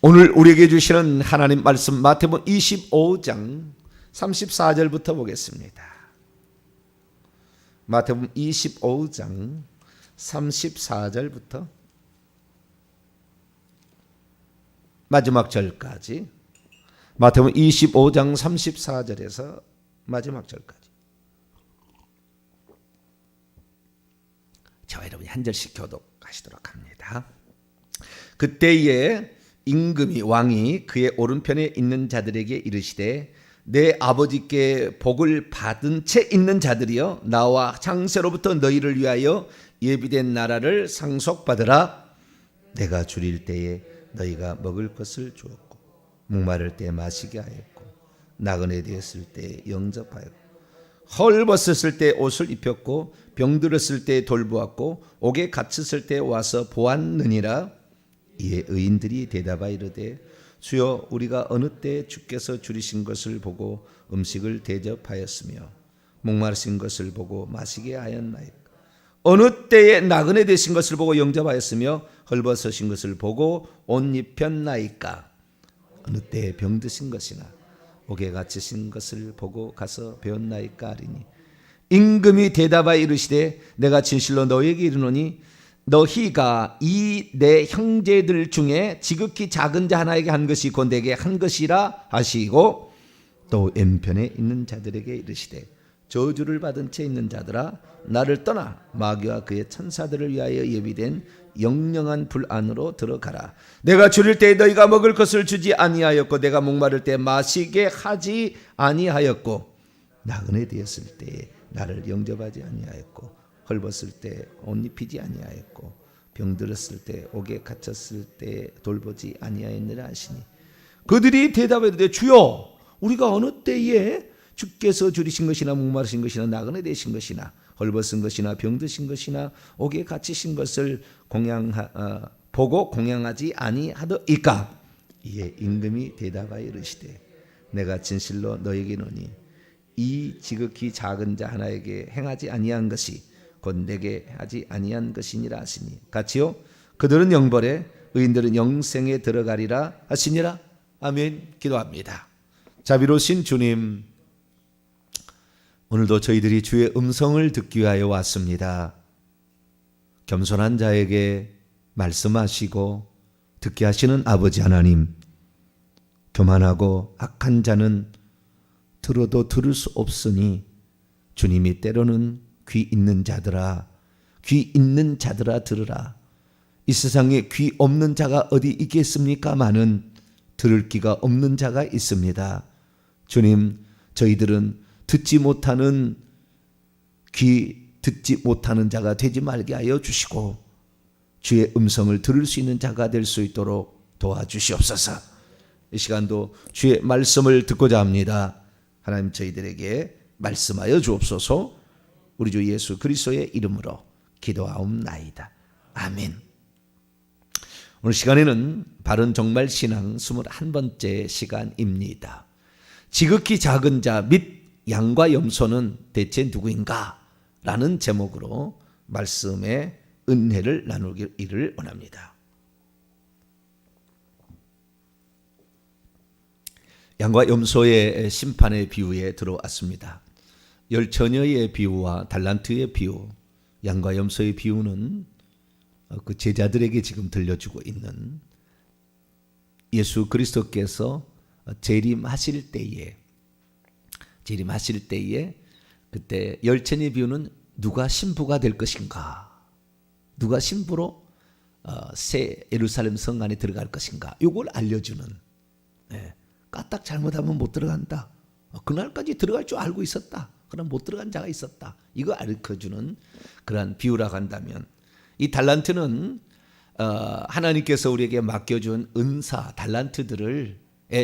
오늘 우리에게 주시는 하나님 말씀 마태복음 25장 34절부터 보겠습니다. 마태복음 25장 34절부터 마지막 절까지, 마태복음 25장 34절에서 마지막 절까지 저와 여러분이 한 절씩 교독하시도록 합니다. 그때에 임금이 왕이 그의 오른편에 있는 자들에게 이르시되 내 아버지께 복을 받은 채 있는 자들이여 나와 창세로부터 너희를 위하여 예비된 나라를 상속받으라. 내가 줄일 때에 너희가 먹을 것을 주었고 목마를 때 마시게 하였고 나그네 되었을 때 영접하였고 헐벗었을 때 옷을 입혔고 병들었을 때 돌보았고 옥에 갇혔을 때 와서 보았느니라. 이에 의인들이 대답하여 이르되 주여 우리가 어느 때 주께서 줄이신 것을 보고 음식을 대접하였으며 목마르신 것을 보고 마시게 하였나이까. 어느 때에 나그네 되신 것을 보고 영접하였으며 헐벗으신 것을 보고 옷 입혔나이까. 어느 때에 병드신 것이나 옥에 갇히신 것을 보고 가서 배웠나이까 하리니 임금이 대답하여 이르시되 내가 진실로 너에게 이르노니 너희가 이 내 형제들 중에 지극히 작은 자 하나에게 한 것이 곧 내게 한 것이라 하시고 또 왼편에 있는 자들에게 이르시되 저주를 받은 채 있는 자들아 나를 떠나 마귀와 그의 천사들을 위하여 예비된 영영한 불 안으로 들어가라. 내가 줄일 때 너희가 먹을 것을 주지 아니하였고 내가 목마를 때 마시게 하지 아니하였고 나그네 되었을 때 나를 영접하지 아니하였고 헐벗을 때 옷 입히지 아니하였고 병들었을 때 옥에 갇혔을 때 돌보지 아니하였느라 하시니 그들이 대답하되 주여 우리가 어느 때에 주께서 줄이신 것이나 목마르신 것이나 나그네 되신 것이나 헐벗은 것이나 병드신 것이나 옥에 갇히신 것을 보고 공양하지 아니하더이까. 이에 임금이 대답하여 이르시되 내가 진실로 너에게 이르노니 이 지극히 작은 자 하나에게 행하지 아니한 것이 곧 내게 하지 아니한 것이니라 하시니 같이요 그들은 영벌에 의인들은 영생에 들어가리라 하시니라. 아멘. 기도합니다. 자비로우신 주님, 오늘도 저희들이 주의 음성을 듣기 위하여 왔습니다. 겸손한 자에게 말씀하시고 듣게 하시는 아버지 하나님, 교만하고 악한 자는 들어도 들을 수 없으니 주님이 때로는 귀 있는 자들아, 귀 있는 자들아 들으라. 이 세상에 귀 없는 자가 어디 있겠습니까마는 들을 귀가 없는 자가 있습니다. 주님, 저희들은 듣지 못하는 자가 되지 말게 하여 주시고 주의 음성을 들을 수 있는 자가 될 수 있도록 도와주시옵소서. 이 시간도 주의 말씀을 듣고자 합니다. 하나님 저희들에게 말씀하여 주옵소서. 우리 주 예수 그리스도의 이름으로 기도하옵나이다. 아멘. 오늘 시간에는 바른 정말 신앙 21번째 시간입니다. 지극히 작은 자 및 양과 염소는 대체 누구인가? 라는 제목으로 말씀의 은혜를 나누기를 원합니다. 양과 염소의 심판의 비유에 들어왔습니다. 열 처녀의 비유와 달란트의 비유, 양과 염소의 비유는 그 제자들에게 지금 들려주고 있는 예수 그리스도께서 재림하실 때에 그때 열 처녀의 비유는 누가 신부가 될 것인가, 누가 신부로 새 예루살렘 성 안에 들어갈 것인가, 이걸 알려주는, 까딱 잘못하면 못 들어간다, 그날까지 들어갈 줄 알고 있었다, 그럼 못 들어간 자가 있었다, 이거 가르쳐주는 그러한 비유라고 한다면, 이 달란트는 하나님께서 우리에게 맡겨준 은사 달란트들을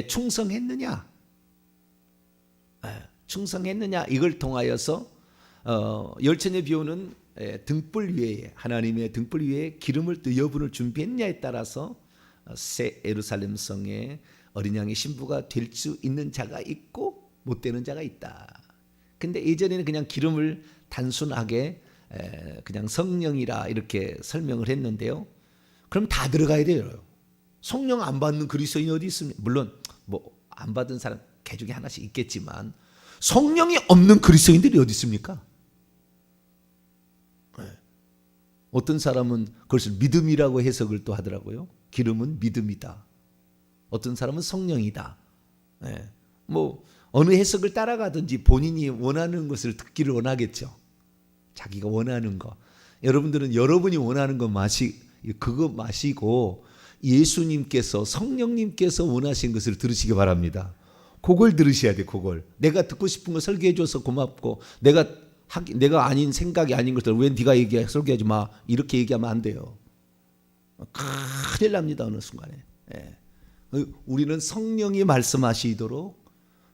충성했느냐 이걸 통하여서 열처녀의 비유는 등불 위에, 하나님의 등불 위에 기름을 또 여분을 준비했냐에 따라서 새 예루살렘 성에 어린 양의 신부가 될 수 있는 자가 있고 못 되는 자가 있다. 근데 예전에는 그냥 기름을 단순하게 그냥 성령이라 이렇게 설명을 했는데요. 그럼 다 들어가야 돼요. 성령 안 받는 그리스도인이 어디 있습니까? 물론 뭐 안 받은 사람 개중에 하나씩 있겠지만 성령이 없는 그리스도인들이 어디 있습니까? 어떤 사람은 그것을 믿음이라고 해석을 또 하더라고요. 기름은 믿음이다. 어떤 사람은 성령이다. 뭐 어느 해석을 따라가든지 본인이 원하는 것을 듣기를 원하겠죠. 자기가 원하는 거. 여러분들은 여러분이 원하는 거 그거 마시고 예수님께서 성령님께서 원하신 것을 들으시기 바랍니다. 그걸 들으셔야 돼. 그걸. 내가 듣고 싶은 거 설계해줘서 고맙고 내가 아닌 생각이 아닌 것들 왜 네가 설계하지 마. 이렇게 얘기하면 안 돼요. 큰일 납니다. 어느 순간에. 우리는 성령이 말씀하시도록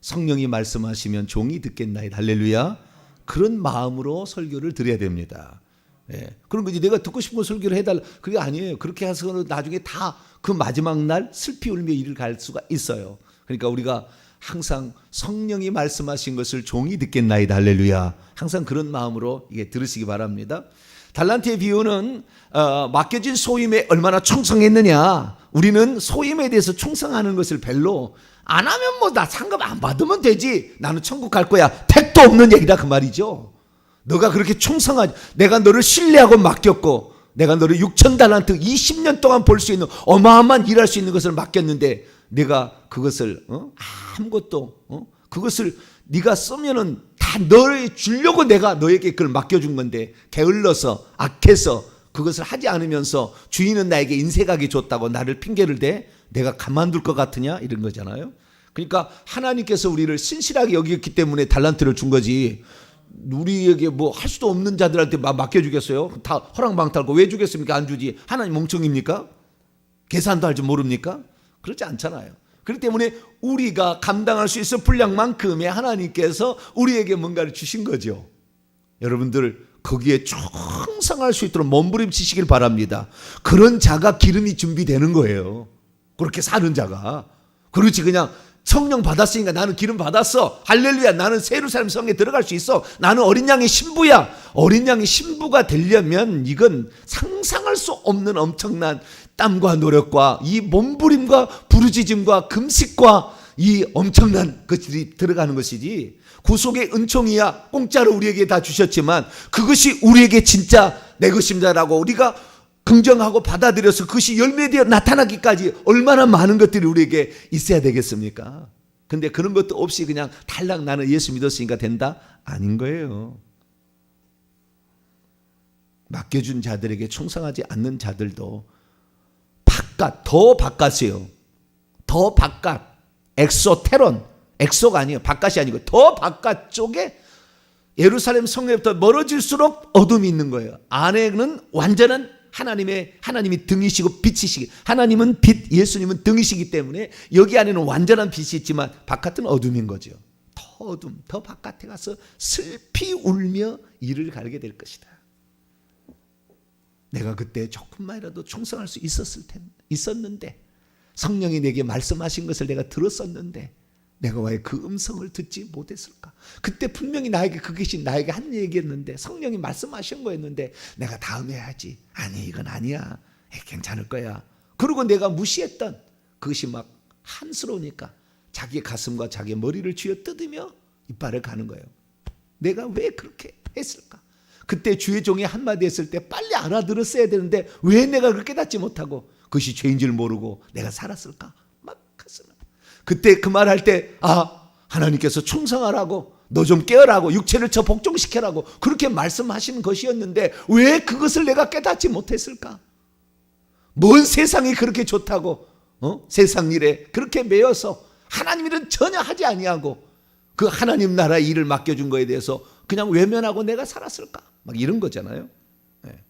성령이 말씀하시면 종이 듣겠나이다. 할렐루야. 그런 마음으로 설교를 드려야 됩니다. 그런 거지. 내가 듣고 싶은 거 설교를 해달라. 그게 아니에요. 그렇게 해서 나중에 다 그 마지막 날 슬피 울며 이를 갈 수가 있어요. 그러니까 우리가 항상 성령이 말씀하신 것을 종이 듣겠나이다. 할렐루야. 항상 그런 마음으로 이게 들으시기 바랍니다. 달란트의 비유는 맡겨진 소임에 얼마나 충성했느냐. 우리는 소임에 대해서 충성하는 것을 별로 안 하면 뭐 나 상급 안 받으면 되지. 나는 천국 갈 거야. 택도 없는 얘기다 그 말이죠. 너가 그렇게 충성하지. 내가 너를 신뢰하고 맡겼고 내가 너를 6,000달란트 20년 동안 벌 수 있는 어마어마한 일할 수 있는 것을 맡겼는데 내가 그것을 아무것도 그것을 네가 쓰면은 다 너를 주려고 내가 너에게 그걸 맡겨준 건데 게을러서 악해서 그것을 하지 않으면서 주인은 나에게 인색하게 줬다고 나를 핑계를 대 내가 가만둘 것 같으냐 이런 거잖아요. 그러니까 하나님께서 우리를 신실하게 여겼기 때문에 달란트를 준 거지. 우리에게 뭐 할 수도 없는 자들한테 맡겨주겠어요? 다 허랑방탈고 왜 주겠습니까? 안 주지. 하나님 멍청입니까? 계산도 할 줄 모릅니까? 그렇지 않잖아요. 그렇기 때문에 우리가 감당할 수 있을 분량만큼의 하나님께서 우리에게 뭔가를 주신 거죠. 여러분들 거기에 충성할 수 있도록 몸부림치시길 바랍니다. 그런 자가 기름이 준비되는 거예요. 그렇게 사는 자가. 그렇지 그냥 성령 받았으니까 나는 기름 받았어. 할렐루야. 나는 새 예루살렘 성에 들어갈 수 있어. 나는 어린 양의 신부야. 어린 양의 신부가 되려면 이건 상상할 수 없는 엄청난 땀과 노력과 이 몸부림과 부르짖음과 금식과 이 엄청난 것들이 들어가는 것이지. 구속의 은총이야 공짜로 우리에게 다 주셨지만 그것이 우리에게 진짜 내 것입니다라고 우리가 긍정하고 받아들여서 그것이 열매되어 나타나기까지 얼마나 많은 것들이 우리에게 있어야 되겠습니까? 근데 그런 것도 없이 그냥 탈락 나는 예수 믿었으니까 된다? 아닌 거예요. 맡겨준 자들에게 충성하지 않는 자들도 더 바깥이에요. 더 바깥. 엑소테론. 엑소가 아니에요. 바깥이 아니고 더 바깥 쪽에 예루살렘 성에부터 멀어질수록 어둠이 있는 거예요. 안에는 완전한 하나님이 등이시고 빛이시기. 하나님은 빛, 예수님은 등이시기 때문에 여기 안에는 완전한 빛이 있지만 바깥은 어둠인 거죠. 더 어둠, 더 바깥에 가서 슬피 울며 이를 갈게 될 것이다. 내가 그때 조금만이라도 충성할 수 있었는데 성령이 내게 말씀하신 것을 내가 들었었는데 내가 왜 그 음성을 듣지 못했을까? 그때 분명히 그것이 나에게 한 얘기였는데 성령이 말씀하신 거였는데 내가 다음에 해야지. 아니 이건 아니야. 괜찮을 거야. 그리고 내가 무시했던 그것이 막 한스러우니까 자기 가슴과 자기 머리를 쥐어뜯으며 이빨을 가는 거예요. 내가 왜 그렇게 했을까? 그때 주의 종이 한마디 했을 때 빨리 알아들었어야 되는데 왜 내가 그렇게 깨닫지 못하고 그것이 죄인 줄 모르고 내가 살았을까? 막 가슴을. 그때 그 말할 때 하나님께서 충성하라고 너 좀 깨어라고 육체를 쳐 복종시켜라고 그렇게 말씀하시는 것이었는데 왜 그것을 내가 깨닫지 못했을까? 뭔 세상이 그렇게 좋다고 세상 일에 그렇게 매여서 하나님 일은 전혀 하지 아니하고 그 하나님 나라 일을 맡겨준 거에 대해서 그냥 외면하고 내가 살았을까? 막 이런 거잖아요.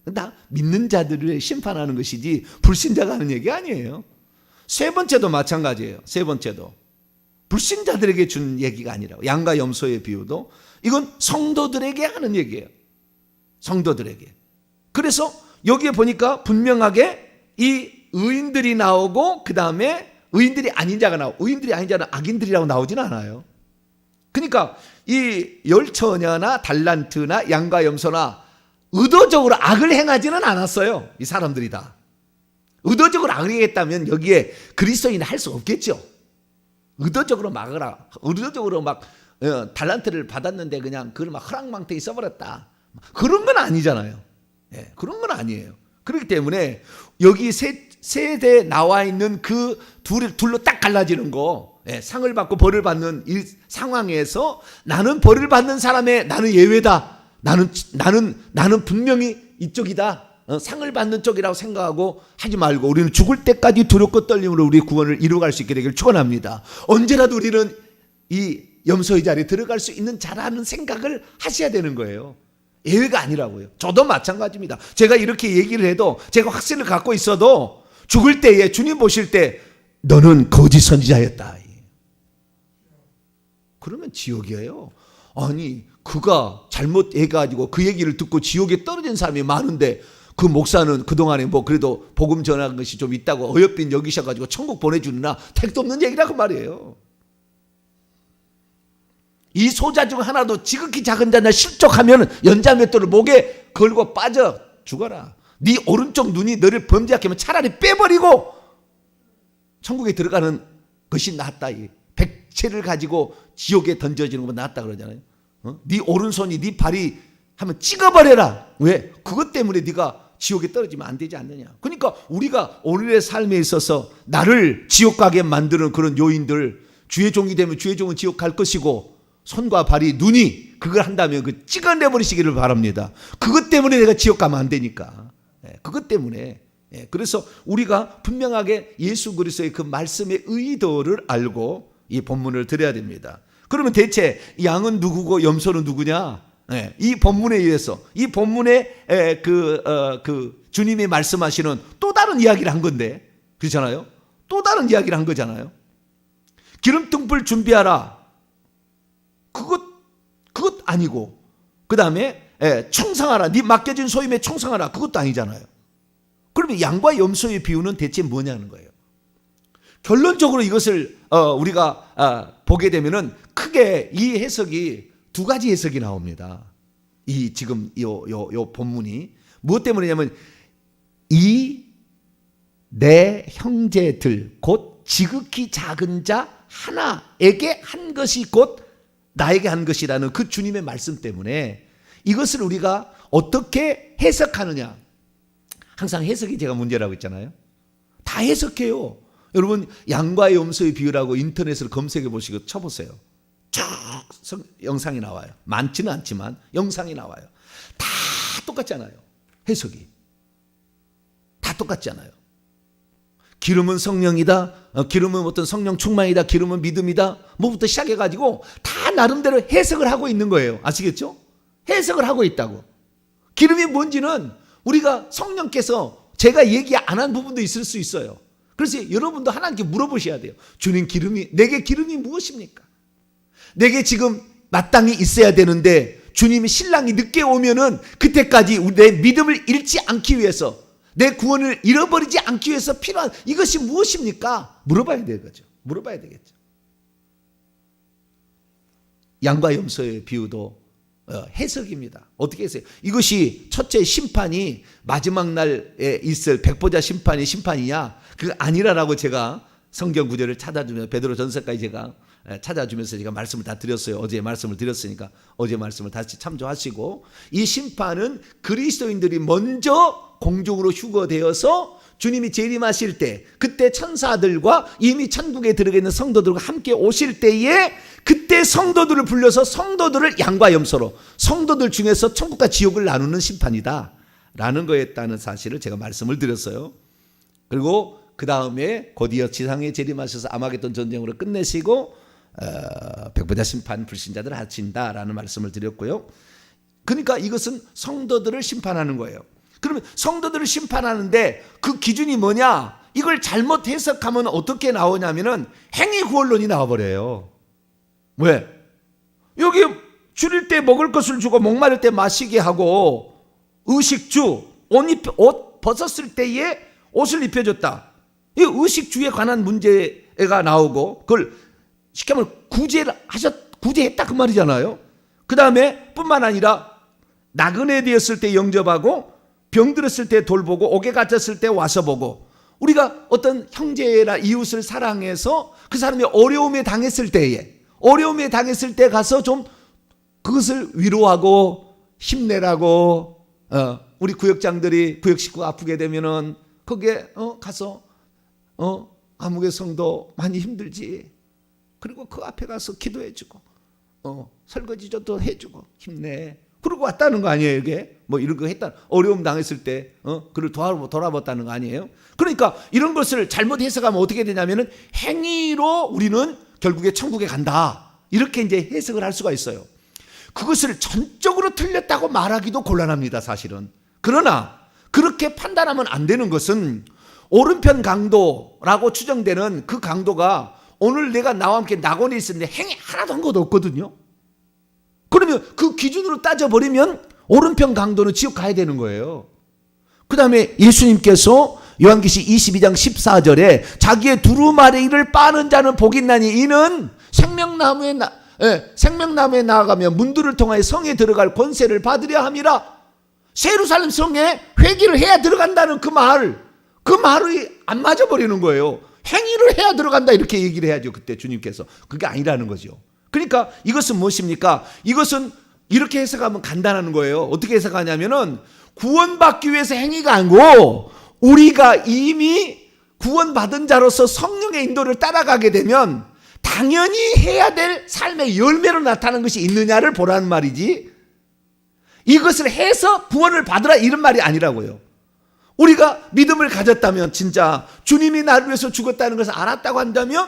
나 믿는 자들을 심판하는 것이지 불신자가 하는 얘기 아니에요. 세 번째도 마찬가지예요. 세 번째도 불신자들에게 준 얘기가 아니라고. 양과 염소의 비유도 이건 성도들에게 하는 얘기예요. 성도들에게. 그래서 여기에 보니까 분명하게 이 의인들이 나오고 그 다음에 의인들이 아닌 자가 나오고 의인들이 아닌 자는 악인들이라고 나오지는 않아요. 그러니까 이 열처녀나 달란트나 양과 염소나 의도적으로 악을 행하지는 않았어요. 이 사람들이 다. 의도적으로 악하겠다면 여기에 그리스도인은 할 수 없겠죠. 의도적으로 막으라. 의도적으로 막 달란트를 받았는데 그냥 그걸 막 허랑망태히 써버렸다. 그런 건 아니잖아요. 예, 그런 건 아니에요. 그렇기 때문에 여기 세대에 나와 있는 그 둘로 딱 갈라지는 거, 예, 상을 받고 벌을 받는 이 상황에서 나는 벌을 받는 사람의 나는 예외다. 나는 분명히 이쪽이다. 상을 받는 쪽이라고 생각하고 하지 말고 우리는 죽을 때까지 두렵고 떨림으로 우리의 구원을 이루어갈 수 있게 되길 축원합니다. 언제라도 우리는 이 염소의 자리에 들어갈 수 있는 자라는 생각을 하셔야 되는 거예요. 예외가 아니라고요. 저도 마찬가지입니다. 제가 이렇게 얘기를 해도 제가 확신을 갖고 있어도 죽을 때에 주님 보실 때 너는 거짓 선지자였다. 그러면 지옥이에요. 아니 그가 잘못해가지고 그 얘기를 듣고 지옥에 떨어진 사람이 많은데 그 목사는 그동안에 뭐 그래도 복음 전한 것이 좀 있다고 어여빈 여기셔가지고 천국 보내주느라 택도 없는 얘기라고 말이에요. 이 소자 중 하나도 지극히 작은 자나 실족하면 연자맷돌을 목에 걸고 빠져 죽어라. 네 오른쪽 눈이 너를 범죄하게 하면 차라리 빼버리고 천국에 들어가는 것이 낫다. 백체를 가지고 지옥에 던져지는 것보다 낫다 그러잖아요. 네 오른손이 네 발이 하면 찍어버려라. 왜? 그것 때문에 네가 지옥에 떨어지면 안 되지 않느냐. 그러니까 우리가 오늘의 삶에 있어서 나를 지옥 가게 만드는 그런 요인들, 주의 종이 되면 주의 종은 지옥 갈 것이고 손과 발이 눈이 그걸 한다면 그 찍어내버리시기를 바랍니다. 그것 때문에 내가 지옥 가면 안 되니까. 그것 때문에. 그래서 우리가 분명하게 예수 그리스도의 그 말씀의 의도를 알고 이 본문을 드려야 됩니다. 그러면 대체 양은 누구고 염소는 누구냐? 이 본문에 의해서 이 본문에 그 주님이 말씀하시는 또 다른 이야기를 한 건데, 그렇잖아요. 또 다른 이야기를 한 거잖아요. 기름등불 준비하라. 그것 아니고, 그 다음에 충성하라. 네 맡겨진 소임에 충성하라. 그것도 아니잖아요. 그러면 양과 염소의 비유는 대체 뭐냐는 거예요. 결론적으로 이것을 우리가 보게 되면은 크게 이 해석이 두 가지 해석이 나옵니다. 이 지금 요 본문이 무엇 때문이냐면 이 내 형제들 곧 지극히 작은 자 하나에게 한 것이 곧 나에게 한 것이라는 그 주님의 말씀 때문에 이것을 우리가 어떻게 해석하느냐. 항상 해석이 제가 문제라고 했잖아요. 다 해석해요. 여러분 양과 염소의 비유라고 인터넷으로 검색해 보시고 쳐보세요. 쭉 영상이 나와요. 많지는 않지만 영상이 나와요. 다 똑같잖아요. 해석이 다 똑같잖아요. 기름은 성령이다. 기름은 어떤 성령 충만이다. 기름은 믿음이다. 뭐부터 시작해가지고 다 나름대로 해석을 하고 있는 거예요. 아시겠죠? 해석을 하고 있다고. 기름이 뭔지는 우리가 성령께서 제가 얘기 안 한 부분도 있을 수 있어요. 그래서 여러분도 하나님께 물어보셔야 돼요. 주님 내게 기름이 무엇입니까? 내게 지금 마땅히 있어야 되는데 주님이 신랑이 늦게 오면은 그때까지 내 믿음을 잃지 않기 위해서 내 구원을 잃어버리지 않기 위해서 필요한 이것이 무엇입니까? 물어봐야 되겠죠. 물어봐야 되겠죠. 양과 염소의 비유도 해석입니다. 어떻게 했어요? 이것이 첫째 심판이 마지막 날에 있을 백보자 심판이 심판이냐? 그거 아니라라고 제가 성경 구절을 찾아주면서 베드로 전서까지 제가 찾아주면서 제가 말씀을 다 드렸어요. 어제 말씀을 드렸으니까 어제 말씀을 다시 참조하시고 이 심판은 그리스도인들이 먼저 공중으로 휴거되어서 주님이 재림하실 때 그때 천사들과 이미 천국에 들어가 있는 성도들과 함께 오실 때에 그때 성도들을 불러서 성도들을 양과 염소로 성도들 중에서 천국과 지옥을 나누는 심판이다 라는 거였다는 사실을 제가 말씀을 드렸어요. 그리고 그 다음에 곧이어 지상에 재림하셔서 아마겟돈 전쟁으로 끝내시고 백보자 심판 불신자들을 하신다라는 말씀을 드렸고요. 그러니까 이것은 성도들을 심판하는 거예요. 그러면 성도들을 심판하는데 그 기준이 뭐냐? 이걸 잘못 해석하면 어떻게 나오냐면은 행위구원론이 나와버려요. 왜? 여기 줄일 때 먹을 것을 주고 목마를 때 마시게 하고 의식주, 옷 벗었을 때에 옷을 입혀줬다. 이 의식주에 관한 문제가 나오고 그걸 쉽게 말하면 구제했다 그 말이잖아요. 그 다음에 뿐만 아니라 나그네 되었을 때 영접하고 병들었을 때 돌보고 옥에 갇혔을 때 와서 보고 우리가 어떤 형제나 이웃을 사랑해서 그 사람이 어려움에 당했을 때 가서 좀 그것을 위로하고 힘내라고, 우리 구역장들이 구역 식구가 아프게 되면은 거기에 가서 아무개 성도 많이 힘들지, 그리고 그 앞에 가서 기도해주고 설거지도 해주고 힘내, 그러고 왔다는 거 아니에요. 이게 뭐 이런 거 했다, 어려움 당했을 때 그를 돌아봤다는 거 아니에요. 그러니까 이런 것을 잘못 해석하면 어떻게 되냐면은 행위로 우리는 결국에 천국에 간다, 이렇게 이제 해석을 할 수가 있어요. 그것을 전적으로 틀렸다고 말하기도 곤란합니다, 사실은. 그러나 그렇게 판단하면 안 되는 것은 오른편 강도라고 추정되는 그 강도가 오늘 내가 나와 함께 낙원에 있었는데 행위 하나도 한 것도 없거든요. 그러면 그 기준으로 따져버리면 오른편 강도는 지옥 가야 되는 거예요. 그 다음에 예수님께서 요한계시 22장 14절에 자기의 두루마리를 빠는 자는 복이 있나니 이는 생명나무에 나아가며 문들을 통하여 성에 들어갈 권세를 받으려 함이라. 예루살렘 성에 회개를 해야 들어간다는 그 말이 안 맞아버리는 거예요. 행위를 해야 들어간다 이렇게 얘기를 해야죠, 그때 주님께서. 그게 아니라는 거죠. 그러니까 이것은 무엇입니까? 이것은 이렇게 해석하면 간단한 거예요. 어떻게 해석하냐면은 구원받기 위해서 행위가 아니고 우리가 이미 구원받은 자로서 성령의 인도를 따라가게 되면 당연히 해야 될 삶의 열매로 나타나는 것이 있느냐를 보라는 말이지, 이것을 해서 구원을 받으라 이런 말이 아니라고요. 우리가 믿음을 가졌다면, 진짜 주님이 나를 위해서 죽었다는 것을 알았다고 한다면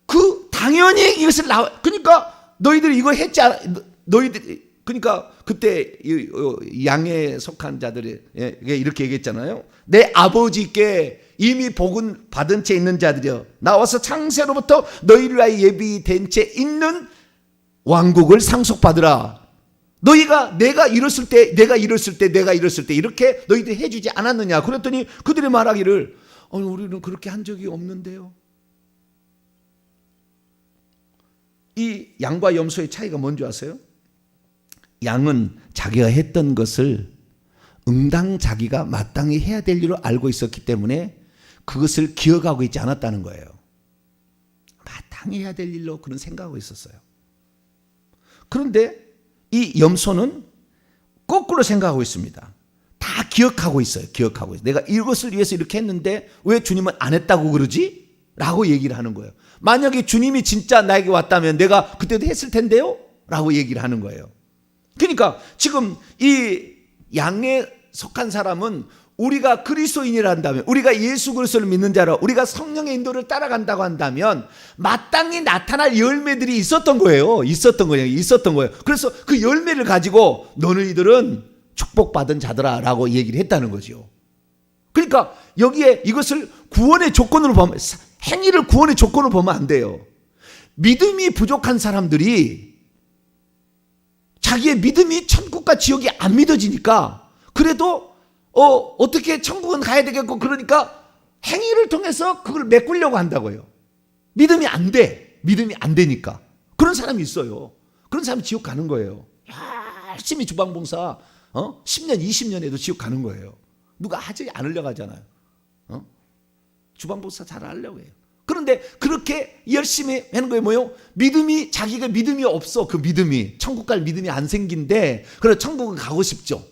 그 당연히 이것을 그러니까 너희들이 이거 했지 않아, 너희들이, 그러니까 그때 양에 속한 자들이 이렇게 얘기했잖아요. 내 아버지께 이미 복은 받은 채 있는 자들이여 나와서 창세로부터 너희를 위하여 예비된 채 있는 왕국을 상속받으라. 너희가 내가 이뤘을 때 이렇게 너희들이 해주지 않았느냐. 그랬더니 그들이 말하기를 우리는 그렇게 한 적이 없는데요. 이 양과 염소의 차이가 뭔지 아세요? 양은 자기가 했던 것을 응당 자기가 마땅히 해야 될 일로 알고 있었기 때문에 그것을 기억하고 있지 않았다는 거예요. 마땅히 해야 될 일로 그런 생각하고 있었어요. 그런데 이 염소는 거꾸로 생각하고 있습니다. 다 기억하고 있어요. 내가 이것을 위해서 이렇게 했는데 왜 주님은 안 했다고 그러지? 라고 얘기를 하는 거예요. 만약에 주님이 진짜 나에게 왔다면 내가 그때도 했을 텐데요? 라고 얘기를 하는 거예요. 그러니까 지금 이 양에 속한 사람은 우리가 그리스도인이라 한다면, 우리가 예수 그리스도를 믿는 자라, 우리가 성령의 인도를 따라간다고 한다면 마땅히 나타날 열매들이 있었던 거예요. 그래서 그 열매를 가지고 너희들은 축복받은 자들아 라고 얘기를 했다는 거죠. 그러니까 여기에 이것을 구원의 조건으로 보면, 행위를 구원의 조건으로 보면 안 돼요. 믿음이 부족한 사람들이 자기의 믿음이 천국과 지옥이 안 믿어지니까 그래도 어떻게 천국은 가야 되겠고, 그러니까 행위를 통해서 그걸 메꾸려고 한다고요. 믿음이 안 되니까. 그런 사람이 있어요. 그런 사람이 지옥 가는 거예요. 열심히 주방봉사 10년 20년 해도 지옥 가는 거예요. 누가 하지 않으려고 하잖아요. 주방봉사 잘 하려고 해요. 그런데 그렇게 열심히 하는 거예요. 뭐요? 자기가 믿음이 없어. 그 믿음이, 천국 갈 믿음이 안 생긴데, 그래서 천국은 가고 싶죠.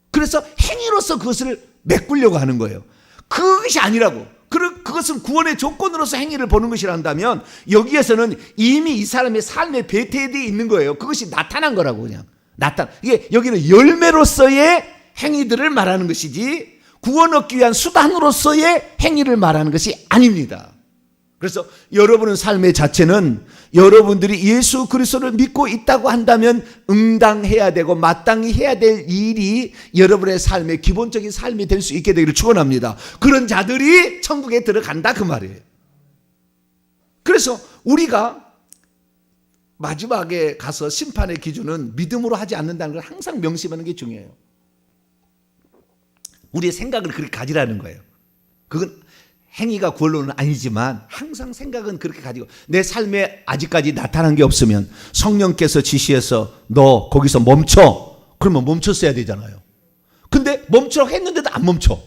그래서 행위로서 그것을 메꾸려고 하는 거예요. 그것이 아니라고. 그것은 구원의 조건으로서 행위를 보는 것이란다면 여기에서는 이미 이 사람의 삶의 배태되어 있는 거예요. 그것이 나타난 거라고. 그냥 이게 여기는 열매로서의 행위들을 말하는 것이지 구원 얻기 위한 수단으로서의 행위를 말하는 것이 아닙니다. 그래서 여러분의 삶의 자체는 여러분들이 예수 그리스도를 믿고 있다고 한다면 응당해야 되고 마땅히 해야 될 일이 여러분의 삶의 기본적인 삶이 될 수 있게 되기를 축원합니다. 그런 자들이 천국에 들어간다 그 말이에요. 그래서 우리가 마지막에 가서 심판의 기준은 믿음으로 하지 않는다는 걸 항상 명심하는 게 중요해요. 우리의 생각을 그렇게 가지라는 거예요. 그건 행위가 구원론은 아니지만 항상 생각은 그렇게 가지고, 내 삶에 아직까지 나타난 게 없으면 성령께서 지시해서 너 거기서 멈춰. 그러면 멈췄어야 되잖아요. 근데 멈추라고 했는데도 안 멈춰.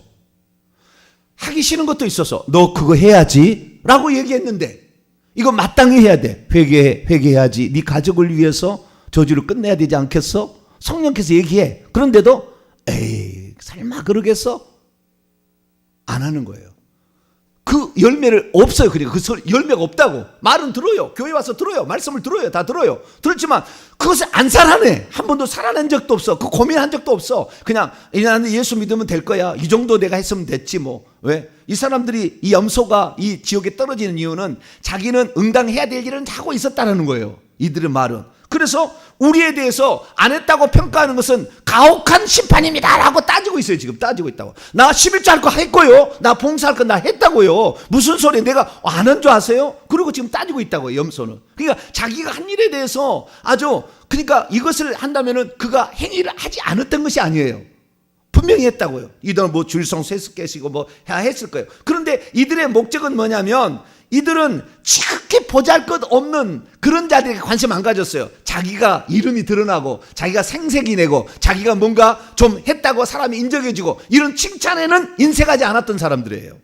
하기 싫은 것도 있어서 너 그거 해야지 라고 얘기했는데 이거 마땅히 해야 돼. 회개해야지. 네 가족을 위해서 저주를 끝내야 되지 않겠어? 성령께서 얘기해. 그런데도 에이 설마 그러겠어? 안 하는 거예요. 그 열매를 없어요. 그러니까 그 열매가 없다고. 말은 들어요. 교회 와서 들어요. 말씀을 들어요. 다 들어요. 들었지만 그것을 안 살아내. 한 번도 살아낸 적도 없어. 그 고민한 적도 없어. 그냥 나는 예수 믿으면 될 거야. 이 정도 내가 했으면 됐지 뭐. 왜? 이 사람들이 이 염소가 이 지옥에 떨어지는 이유는 자기는 응당해야 될 일은 하고 있었다는 거예요. 이들의 말은. 그래서 우리에 대해서 안 했다고 평가하는 것은 가혹한 심판입니다 라고 따지고 있어요. 지금 따지고 있다고. 나 11조 할 거 했고요. 나 봉사할 거 나 했다고요. 무슨 소리 내가 안 한 줄 아세요? 그리고 지금 따지고 있다고요. 염소는. 그러니까 자기가 한 일에 대해서 아주 그러니까 이것을 한다면은 그가 행위를 하지 않았던 것이 아니에요. 분명히 했다고요. 이들은 뭐 줄성 쇠스 깨시고 뭐 했을 거예요. 그런데 이들의 목적은 뭐냐면 이들은 지극히 보잘것없는 그런 자들에게 관심 안 가졌어요. 자기가 이름이 드러나고 자기가 생색이 내고 자기가 뭔가 좀 했다고 사람이 인정해주고 이런 칭찬에는 인색하지 않았던 사람들이에요.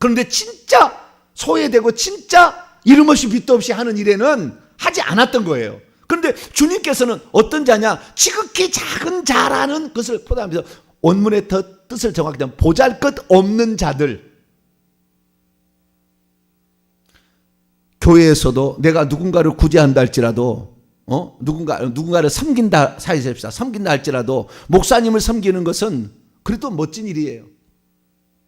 그런데 진짜 소외되고 진짜 이름 없이 빚도 없이 하는 일에는 하지 않았던 거예요. 그런데 주님께서는 어떤 자냐? 지극히 작은 자라는 것을 포함해서 원문의 뜻을 정확히 하면 보잘것없는 자들. 교회에서도 내가 누군가를 구제한다 할지라도 누군가를 섬긴다 사이십시다. 섬긴다 할지라도 목사님을 섬기는 것은 그래도 멋진 일이에요.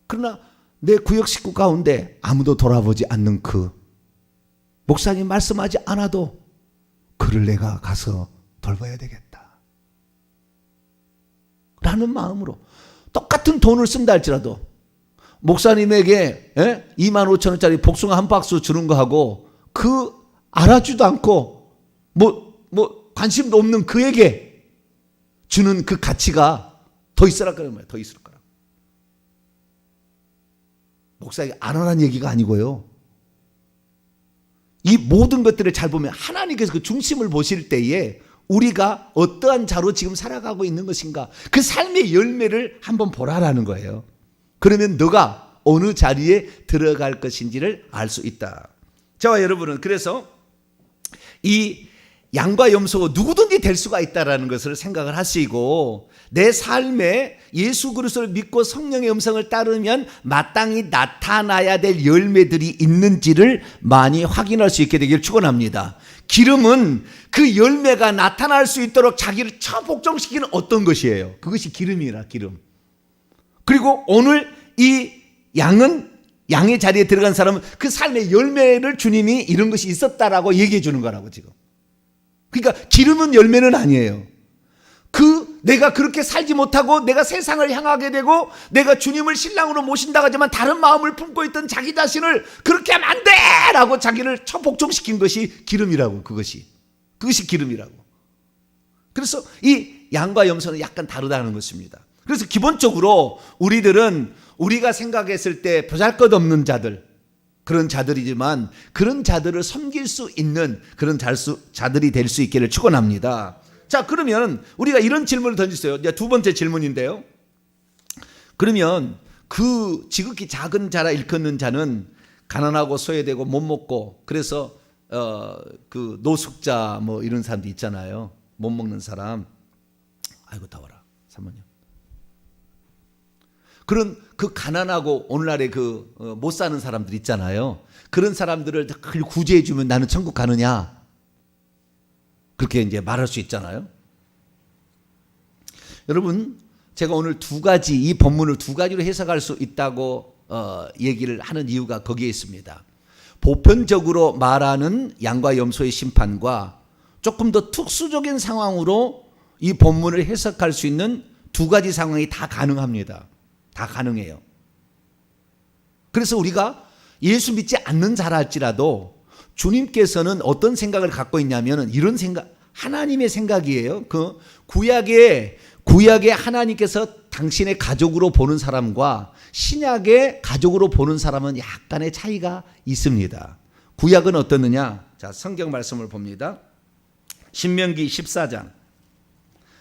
그러나 내 구역 식구 가운데 아무도 돌아보지 않는 그 목사님 말씀하지 않아도 그를 내가 가서 돌봐야 되겠다 라는 마음으로 똑같은 돈을 쓴다 할지라도 목사님에게 25,000원짜리 복숭아 한 박스 주는 거하고 그 알아주도 않고 뭐 관심도 없는 그에게 주는 그 가치가 더 있으라 그런 거예요. 더 있을 거라. 목사에게 안 하라는 얘기가 아니고요. 이 모든 것들을 잘 보면 하나님께서 그 중심을 보실 때에 우리가 어떠한 자로 지금 살아가고 있는 것인가 그 삶의 열매를 한번 보라라는 거예요. 그러면 너가 어느 자리에 들어갈 것인지를 알 수 있다. 저와 여러분은 그래서 이 양과 염소가 누구든지 될 수가 있다는 것을 생각을 하시고 내 삶에 예수 그리스도를 믿고 성령의 음성을 따르면 마땅히 나타나야 될 열매들이 있는지를 많이 확인할 수 있게 되기를 축원합니다. 기름은 그 열매가 나타날 수 있도록 자기를 처복종시키는 어떤 것이에요. 그것이 기름이라 기름. 그리고 오늘 이 양의 자리에 들어간 사람은 그 삶의 열매를 주님이 이런 것이 있었다라고 얘기해 주는 거라고 지금. 그러니까 기름은 열매는 아니에요. 내가 그렇게 살지 못하고 내가 세상을 향하게 되고 내가 주님을 신랑으로 모신다고 하지만 다른 마음을 품고 있던 자기 자신을 그렇게 하면 안 돼! 라고 자기를 처복종시킨 것이 기름이라고 그것이 기름이라고. 그래서 이 양과 염소는 약간 다르다는 것입니다. 그래서 기본적으로 우리들은 우리가 생각했을 때 보잘것없는 자들 그런 자들이지만 그런 자들을 섬길 수 있는 그런 자들이 될 수 있기를 축원합니다. 자, 그러면 우리가 이런 질문을 던졌어요. 이제 두 번째 질문인데요. 그러면 그 지극히 작은 자라 일컫는 자는 가난하고 소외되고 못 먹고 그래서 그 노숙자 뭐 이런 사람도 있잖아요. 못 먹는 사람. 아이고 더워라. 사모님. 그런 그 가난하고 오늘날에 그 못 사는 사람들 있잖아요. 그런 사람들을 구제해 주면 나는 천국 가느냐? 그렇게 이제 말할 수 있잖아요. 여러분, 제가 오늘 이 본문을 두 가지로 해석할 수 있다고 얘기를 하는 이유가 거기에 있습니다. 보편적으로 말하는 양과 염소의 심판과 조금 더 특수적인 상황으로 이 본문을 해석할 수 있는 두 가지 상황이 다 가능합니다. 다 가능해요. 그래서 우리가 예수 믿지 않는 자라 할지라도 주님께서는 어떤 생각을 갖고 있냐면 이런 생각, 하나님의 생각이에요. 그 구약에 하나님께서 당신의 가족으로 보는 사람과 신약의 가족으로 보는 사람은 약간의 차이가 있습니다. 구약은 어떻느냐? 자, 성경 말씀을 봅니다. 신명기 14장.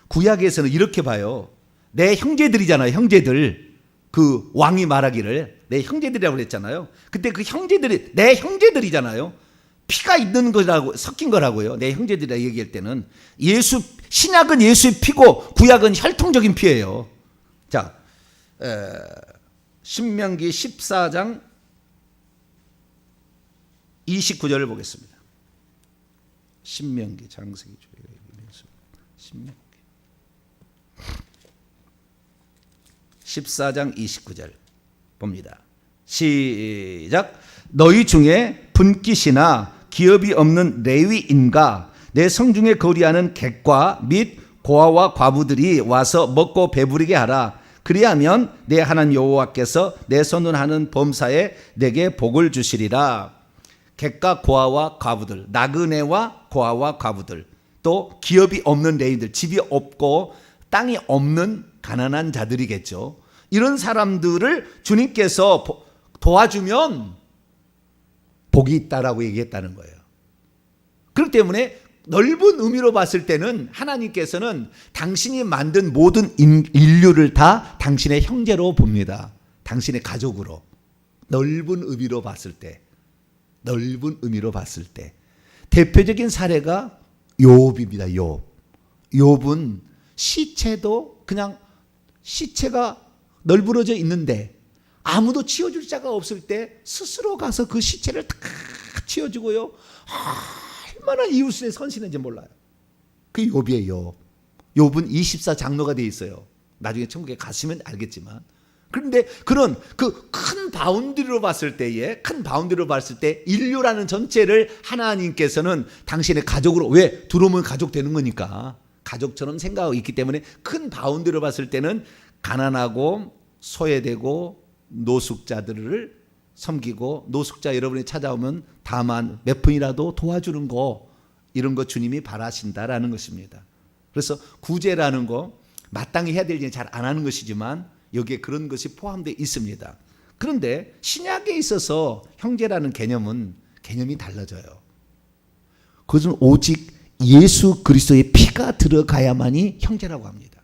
구약에서는 이렇게 봐요. 내 형제들이잖아요. 형제들. 그 왕이 말하기를 내 형제들이라고 그랬잖아요. 근데 그 형제들이 내 형제들이잖아요. 피가 있는 거라고, 섞인 거라고요. 내 형제들이라 얘기할 때는 신약은 예수의 피고 구약은 혈통적인 피예요. 자, 신명기 14장 29절을 보겠습니다. 신명기 장세기 신명기 14장 29절 봅니다. 시작. 너희 중에 분깃이나 기업이 없는 레위인과 내 성중에 거리하는 객과 및 고아와 과부들이 와서 먹고 배부르게 하라. 그리하면 내 하나님 여호와께서 내 손으로 하는 범사에 내게 복을 주시리라. 객과 고아와 과부들, 나그네와 고아와 과부들, 또 기업이 없는 레위인들, 집이 없고 땅이 없는 가난한 자들이겠죠. 이런 사람들을 주님께서 도와주면 복이 있다라고 얘기했다는 거예요. 그렇기 때문에 넓은 의미로 봤을 때는 하나님께서는 당신이 만든 모든 인류를 다 당신의 형제로 봅니다. 당신의 가족으로. 넓은 의미로 봤을 때, 넓은 의미로 봤을 때 대표적인 사례가 욥입니다. 욥은 시체도 그냥 시체가 널브러져 있는데 아무도 치워줄 자가 없을 때 스스로 가서 그 시체를 다 치워주고요. 얼마나 이웃에 선신인지 몰라요. 그게 욥이에요. 욥은 24장로가 돼 있어요. 나중에 천국에 가시면 알겠지만. 그런데 그런 그 큰 바운드리로 봤을 때에, 큰 바운드리로 봤을 때 인류라는 전체를 하나님께서는 당신의 가족으로, 왜? 들어오면 가족 되는 거니까 가족처럼 생각하고 있기 때문에 큰 바운드리로 봤을 때는 가난하고 소외되고 노숙자들을 섬기고, 노숙자 여러분이 찾아오면 다만 몇 푼이라도 도와주는 거, 이런 거 주님이 바라신다라는 것입니다. 그래서 구제라는 거 마땅히 해야 될 일은 잘 안 하는 것이지만 여기에 그런 것이 포함되어 있습니다. 그런데 신약에 있어서 형제라는 개념이 달라져요. 그것은 오직 예수 그리스도의 피가 들어가야만이 형제라고 합니다.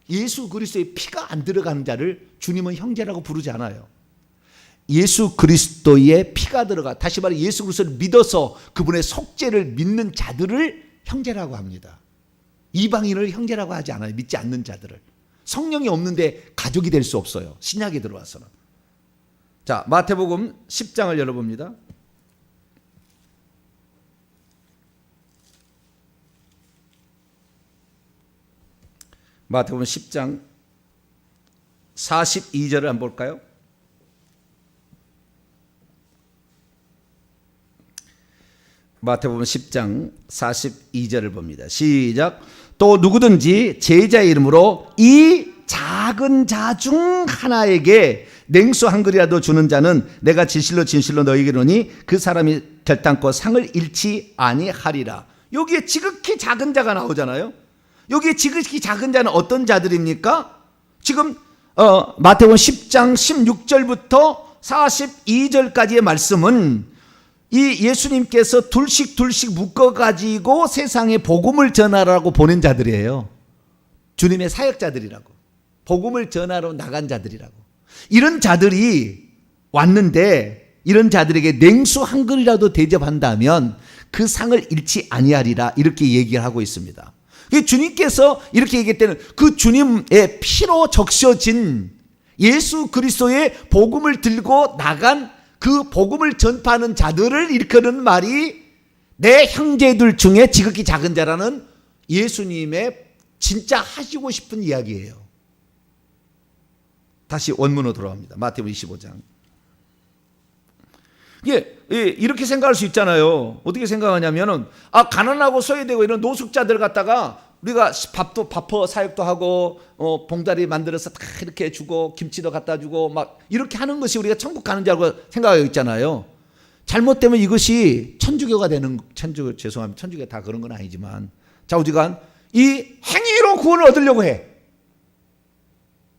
예수 그리스도의 피가 안 들어가는 자를 주님은 형제라고 부르지 않아요. 예수 그리스도의 피가 들어가, 다시 말해 예수 그리스도를 믿어서 그분의 속죄를 믿는 자들을 형제라고 합니다. 이방인을 형제라고 하지 않아요. 믿지 않는 자들을. 성령이 없는데 가족이 될 수 없어요. 신약에 들어와서는. 자, 마태복음 10장을 열어봅니다. 마태복음 10장 42절을 한번 볼까요? 마태복음 10장 42절을 봅니다. 시작. 또 누구든지 제자의 이름으로 이 작은 자 중 하나에게 냉수 한 그릇이라도 주는 자는 내가 진실로 진실로 너희에게 이르노니 그 사람이 결단코 상을 잃지 아니하리라. 여기에 지극히 작은 자가 나오잖아요. 여기에 지극히 작은 자는 어떤 자들입니까? 지금 마태복음 10장 16절부터 42절까지의 말씀은 이 예수님께서 둘씩 묶어가지고 세상에 복음을 전하라고 보낸 자들이에요. 주님의 사역자들이라고. 복음을 전하러 나간 자들이라고. 이런 자들이 왔는데 이런 자들에게 냉수 한 그릇이라도 대접한다면 그 상을 잃지 아니하리라, 이렇게 얘기를 하고 있습니다. 주님께서 이렇게 얘기할 때는 그 주님의 피로 적셔진 예수 그리스도의 복음을 들고 나간 그 복음을 전파하는 자들을 일컫는 말이 내 형제들 중에 지극히 작은 자라는 예수님의 진짜 하시고 싶은 이야기예요. 다시 원문으로 돌아갑니다. 마태복음 25장. 이렇게 생각할 수 있잖아요. 어떻게 생각하냐면은, 가난하고 소외되고 이런 노숙자들 갖다가 우리가 밥퍼 사역도 하고 봉다리 만들어서 다 이렇게 주고 김치도 갖다 주고 막 이렇게 하는 것이 우리가 천국 가는 줄 알고 생각하고 있잖아요. 잘못되면 이것이 천주교가 되는, 죄송합니다. 천주교가 다 그런 건 아니지만 좌우지간 이 행위로 구원을 얻으려고 해.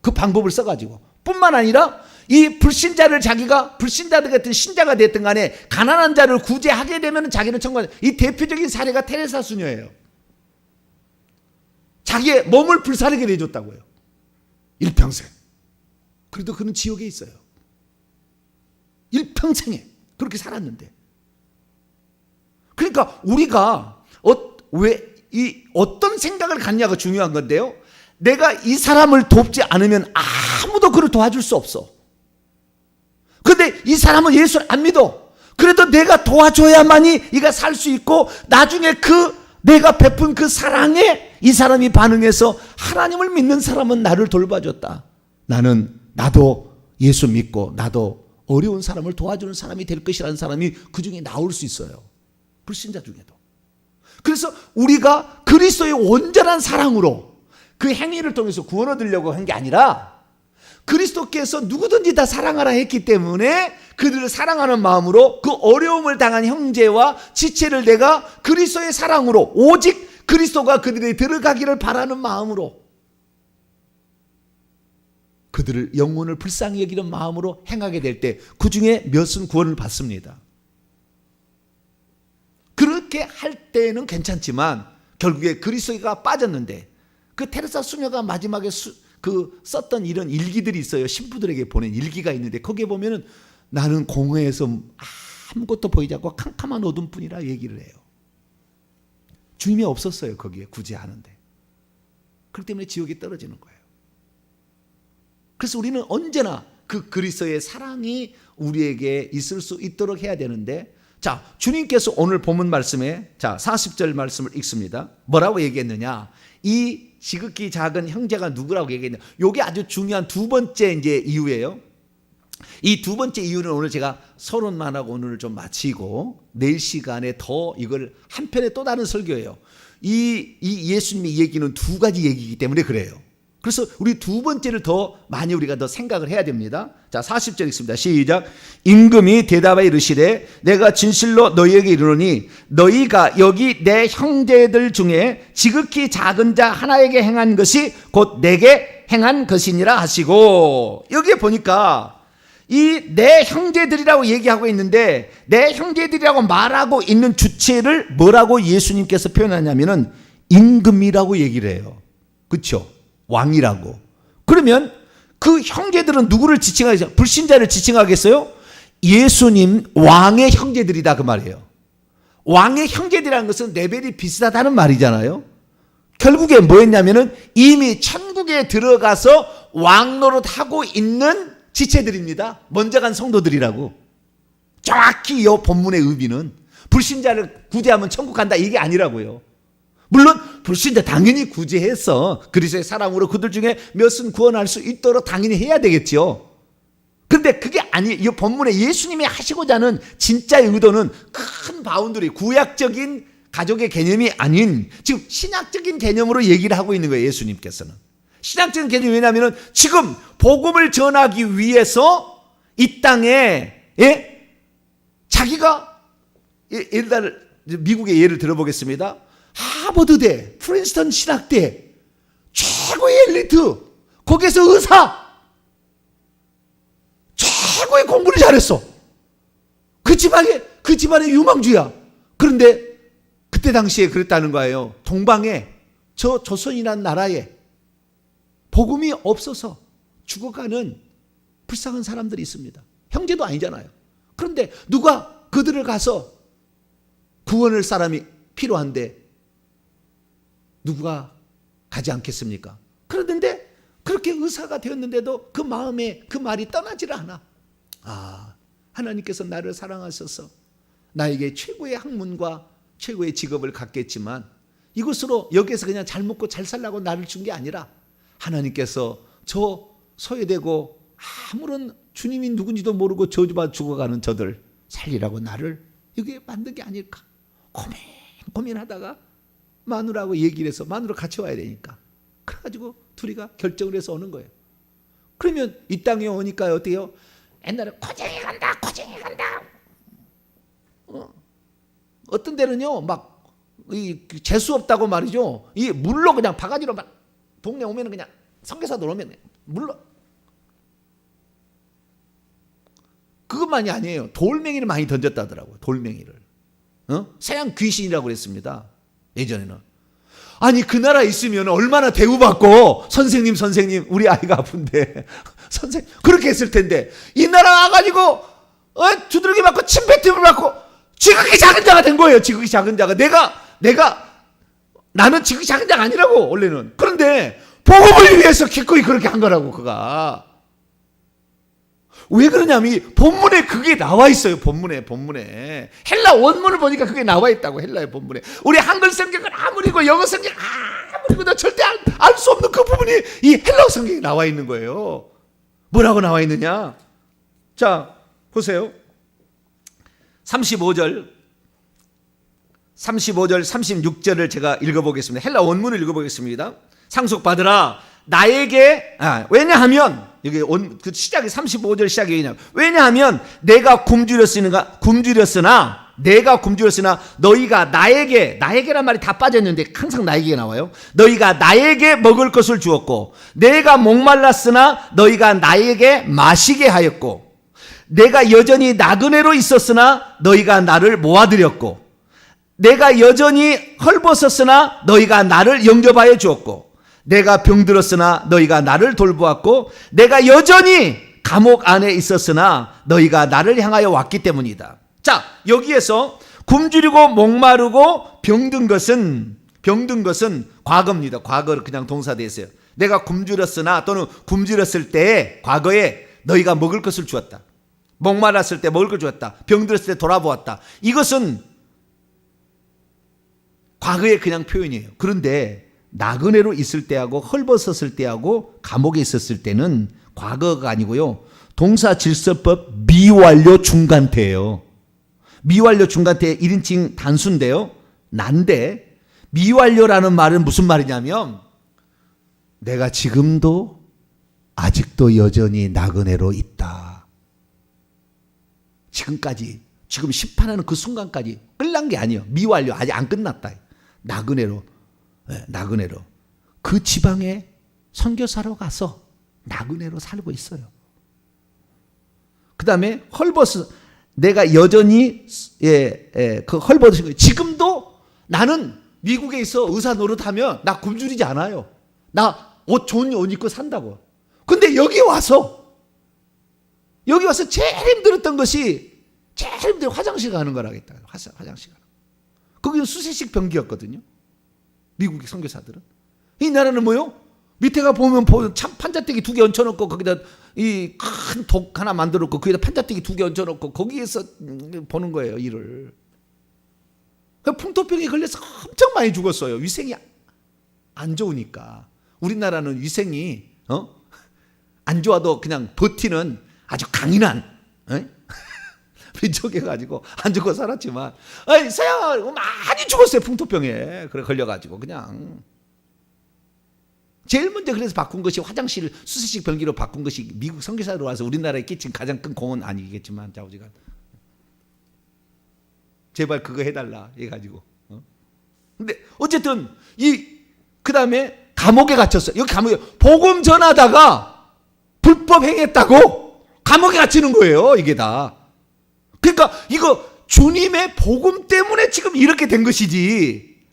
그 방법을 써가지고. 뿐만 아니라 이 불신자를 자기가 불신자들 같은 신자가 됐든 간에 가난한 자를 구제하게 되면 자기는 천국, 이 대표적인 사례가 테레사 수녀예요. 자기의 몸을 불사르게 내줬다고요. 일평생. 그래도 그는 지옥에 있어요. 일평생에 그렇게 살았는데. 그러니까 우리가 왜 어떤 생각을 갖냐가 중요한 건데요. 내가 이 사람을 돕지 않으면 아무도 그를 도와줄 수 없어. 그런데 이 사람은 예수를 안 믿어. 그래도 내가 도와줘야만이 이가 살 수 있고, 나중에 내가 베푼 그 사랑에 이 사람이 반응해서 하나님을 믿는 사람은 나를 돌봐줬다. 나도 예수 믿고 나도 어려운 사람을 도와주는 사람이 될 것이라는 사람이 그 중에 나올 수 있어요. 불신자 중에도. 그래서 우리가 그리스도의 온전한 사랑으로 그 행위를 통해서 구원 얻으려고 한 게 아니라, 그리스도께서 누구든지 다 사랑하라 했기 때문에 그들을 사랑하는 마음으로 그 어려움을 당한 형제와 지체를 내가 그리스도의 사랑으로, 오직 그리스도가 그들이 들어가기를 바라는 마음으로, 그들을 영혼을 불쌍히 여기는 마음으로 행하게 될 때 그 중에 몇은 구원을 받습니다. 그렇게 할 때는 괜찮지만 결국에 그리스도가 빠졌는데, 그 테레사 수녀가 마지막에 썼던 이런 일기들이 있어요. 신부들에게 보낸 일기가 있는데 거기에 보면은 나는 공회에서 아무것도 보이지 않고 캄캄한 어둠뿐이라 얘기를 해요. 주님이 없었어요. 거기에 굳이 하는데. 그렇기 때문에 지옥에 떨어지는 거예요. 그래서 우리는 언제나 그 그리스도의 사랑이 우리에게 있을 수 있도록 해야 되는데, 자, 주님께서 오늘 본문 말씀에 40절 말씀을 읽습니다. 뭐라고 얘기했느냐? 이 지극히 작은 형제가 누구라고 얘기했느냐? 이게 아주 중요한 두 번째 이제 이유예요. 이 두 번째 이유는 오늘 제가 서론만 하고 오늘 좀 마치고 내일 시간에 더 이걸 한편의 또 다른 설교예요. 이 예수님의 얘기는 두 가지 얘기이기 때문에 그래요. 그래서 우리 두 번째를 더 많이 우리가 더 생각을 해야 됩니다. 자, 40절 읽습니다. 시작. 임금이 대답하여 이르시되 내가 진실로 너희에게 이르노니 너희가 여기 내 형제들 중에 지극히 작은 자 하나에게 행한 것이 곧 내게 행한 것이니라 하시고, 여기에 보니까 이 내 형제들이라고 얘기하고 있는데, 내 형제들이라고 말하고 있는 주체를 뭐라고 예수님께서 표현하냐면은 임금이라고 얘기를 해요. 그렇죠? 왕이라고. 그러면 그 형제들은 누구를 지칭하겠어요? 불신자를 지칭하겠어요? 예수님 왕의 형제들이다 그 말이에요. 왕의 형제들이라는 것은 레벨이 비슷하다는 말이잖아요. 결국에 뭐였냐면은 이미 천국에 들어가서 왕노릇하고 있는 지체들입니다. 먼저 간 성도들이라고. 정확히 이 본문의 의미는 불신자를 구제하면 천국 간다 이게 아니라고요. 물론 불신자 당연히 구제해서 그리스도의 사랑으로 그들 중에 몇은 구원할 수 있도록 당연히 해야 되겠죠. 그런데 그게 이 본문에 예수님이 하시고자 하는 진짜의 의도는 큰 바운더리, 구약적인 가족의 개념이 아닌 지금 신약적인 개념으로 얘기를 하고 있는 거예요. 예수님께서는 신약적인 개념이 왜냐하면 지금 복음을 전하기 위해서 이 땅에 자기가 예를 들어 미국의 예를 들어보겠습니다. 하버드대, 프린스턴 신학대, 최고의 엘리트, 거기에서 의사, 최고의 공부를 잘했어. 그 집안의 유망주야. 그런데 그때 당시에 그랬다는 거예요. 동방에 저 조선이라는 나라에 복음이 없어서 죽어가는 불쌍한 사람들이 있습니다. 형제도 아니잖아요. 그런데 누가 그들을 가서 구원할 사람이 필요한데 누가 가지 않겠습니까? 그런데 그렇게 의사가 되었는데도 그 마음에 그 말이 떠나지를 않아. 하나님께서 나를 사랑하셔서 나에게 최고의 학문과 최고의 직업을 갖겠지만 이것으로 여기에서 그냥 잘 먹고 잘 살라고 나를 준 게 아니라 하나님께서 저 소외되고 아무런 주님이 누군지도 모르고 저주받아 죽어가는 저들 살리라고 나를 여기에 만든 게 아닐까 고민하다가 마누라하고 얘기를 해서 마누라 같이 와야 되니까 그래가지고 둘이가 결정을 해서 오는 거예요. 그러면 이 땅에 오니까 어때요? 옛날에 고쟁이 간다 어떤 데는요 막 재수 없다고 말이죠. 이 물로 그냥 바가지로 막 동네 오면은 그냥 성게사도 오면 물로 그것만이 아니에요. 돌멩이를 많이 던졌다더라고요. 돌멩이를. 서양 귀신이라고 그랬습니다. 예전에는. 아니 그 나라에 있으면 얼마나 대우받고 선생님 우리 아이가 아픈데 선생님 그렇게 했을 텐데 이 나라 와가지고 두드러기 맞고 침뱉음을 맞고 지극히 작은 자가 된 거예요. 지극히 작은 자가 나는 지극히 작은 자가 아니라고 원래는. 그런데 복음을 위해서 기꺼이 그렇게 한 거라고. 그가 왜 그러냐면 이 본문에 그게 나와 있어요. 본문에 헬라 원문을 보니까 그게 나와 있다고. 헬라의 본문에. 우리 한글 성경을 아무리 읽고 영어 성경 아무리 읽어도 절대 알 수 없는 그 부분이 이 헬라 성경에 나와 있는 거예요. 뭐라고 나와 있느냐? 자 보세요. 35절 36절을 제가 읽어보겠습니다. 헬라 원문을 읽어보겠습니다. 상속받으라 나에게 왜냐하면 여기 그 시작이 35절 시작이 왜냐하면 내가 굶주렸으나 너희가 나에게란 말이 다 빠졌는데 항상 나에게 나와요. 너희가 나에게 먹을 것을 주었고 내가 목말랐으나 너희가 나에게 마시게 하였고 내가 여전히 나그네로 있었으나 너희가 나를 모아들였고 내가 여전히 헐벗었으나 너희가 나를 영접하여 주었고 내가 병들었으나 너희가 나를 돌보았고 내가 여전히 감옥 안에 있었으나 너희가 나를 향하여 왔기 때문이다. 자 여기에서 굶주리고 목마르고 병든 것은 과거입니다. 과거를 그냥 동사대했어요. 내가 굶주렸으나 또는 굶주렸을 때 과거에 너희가 먹을 것을 주었다. 목말랐을 때 먹을 걸 주었다. 병들었을 때 돌아보았다. 이것은 과거의 그냥 표현이에요. 그런데 나그네로 있을 때하고 헐벗었을 때하고 감옥에 있었을 때는 과거가 아니고요. 동사 질서법 미완료 중간태예요. 미완료 중간태 1인칭 단수인데요. 난데 미완료라는 말은 무슨 말이냐면 내가 지금도 아직도 여전히 나그네로 있다. 지금 심판하는 그 순간까지 끝난 게 아니에요. 미완료 아직 안 끝났다. 나그네로 그 지방에 선교사로 가서 나그네로 살고 있어요. 그 다음에 헐벗은 내가 여전히 그 헐벗으신 거예요. 지금도 나는 미국에 있어 의사 노릇하면 나 굶주리지 않아요. 나 좋은 옷 입고 산다고. 근데 여기 와서 제일 힘들었던 것이 화장실 가는 거라겠다. 화장실 가는 거. 거기는 수세식 변기였거든요. 미국의 선교사들은. 이 나라는 뭐요? 밑에가 보면 판자떼기 2개 얹혀놓고 거기다 이 큰 독 하나 만들어놓고 거기다 판자떼기 2개 얹혀놓고 거기에서 보는 거예요. 일을. 풍토병에 걸려서 엄청 많이 죽었어요. 위생이 안 좋으니까. 우리나라는 위생이 안 좋아도 그냥 버티는 아주 강인한 민족해가지고 안 죽고 살았지만 서양 많이 죽었어요. 풍토병에 그래 걸려가지고 그냥. 제일 먼저 그래서 바꾼 것이 화장실을 수세식 변기로 바꾼 것이 미국 선교사로 와서 우리나라에 끼친 가장 큰 공은 아니겠지만 좌우지간 제발 그거 해달라 해가지고. 근데 어쨌든 그 다음에 감옥에 갇혔어요. 여기 감옥에 복음 전하다가 불법 행했다고 감옥에 갇히는 거예요. 이게 다. 그러니까 이거 주님의 복음 때문에 지금 이렇게 된 것이지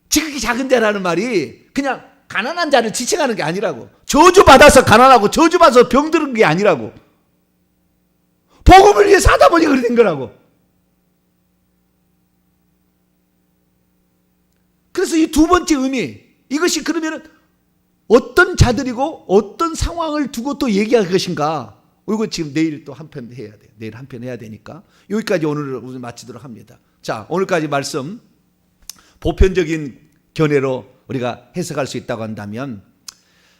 지극히 작은 자라는 말이 그냥 가난한 자를 지칭하는 게 아니라고. 저주받아서 가난하고 저주받아서 병드는 게 아니라고. 복음을 위해서 하다 보니 그렇게 된 거라고. 그래서 이 두 번째 의미, 이것이 그러면 어떤 자들이고 어떤 상황을 두고 또 얘기할 것인가. 이거 지금 내일 또 한 편 해야 돼요. 내일 한 편 해야 되니까 여기까지 오늘 마치도록 합니다. 자, 오늘까지 말씀 보편적인 견해로 우리가 해석할 수 있다고 한다면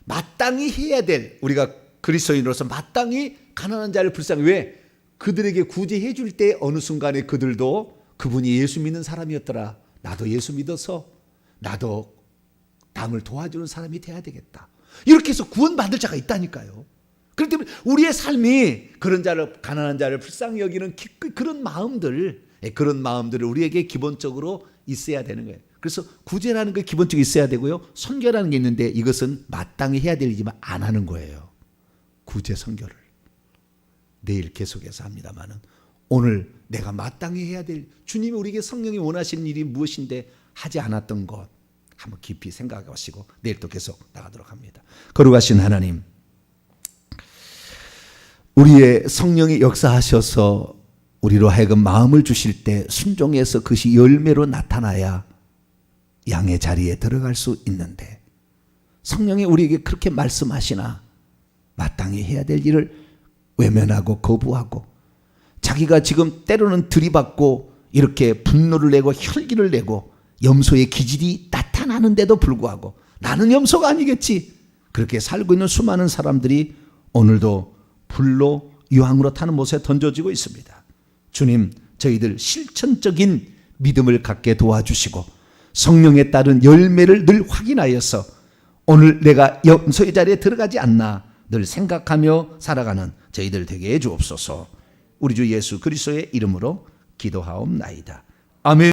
마땅히 해야 될, 우리가 그리스도인으로서 마땅히 가난한 자를 불쌍히, 왜? 그들에게 구제해 줄 때 어느 순간에 그들도 그분이 예수 믿는 사람이었더라. 나도 예수 믿어서 나도 남을 도와주는 사람이 돼야 되겠다. 이렇게 해서 구원받을 자가 있다니까요. 그렇기 때문에 우리의 삶이 그런 자를, 가난한 자를 불쌍히 여기는 그런 마음들을 우리에게 기본적으로 있어야 되는 거예요. 그래서 구제라는 게 기본적으로 있어야 되고요. 선교라는 게 있는데 이것은 마땅히 해야 될 일이지만 안 하는 거예요. 구제 선교를. 내일 계속해서 합니다만은 오늘 내가 마땅히 해야 될, 주님이 우리에게 성령이 원하시는 일이 무엇인데 하지 않았던 것, 한번 깊이 생각하시고 내일 또 계속 나가도록 합니다. 거룩하신 하나님, 우리의 성령이 역사하셔서 우리로 하여금 마음을 주실 때 순종해서 그것이 열매로 나타나야 양의 자리에 들어갈 수 있는데, 성령이 우리에게 그렇게 말씀하시나 마땅히 해야 될 일을 외면하고 거부하고, 자기가 지금 때로는 들이받고 이렇게 분노를 내고 혈기를 내고 염소의 기질이 나타나는데도 불구하고 나는 염소가 아니겠지, 그렇게 살고 있는 수많은 사람들이 오늘도 불로 유황으로 타는 못에 던져지고 있습니다. 주님, 저희들 실천적인 믿음을 갖게 도와주시고 성령에 따른 열매를 늘 확인하여서 오늘 내가 염소의 자리에 들어가지 않나 늘 생각하며 살아가는 저희들 되게 해 주옵소서. 우리 주 예수 그리스도의 이름으로 기도하옵나이다. 아멘.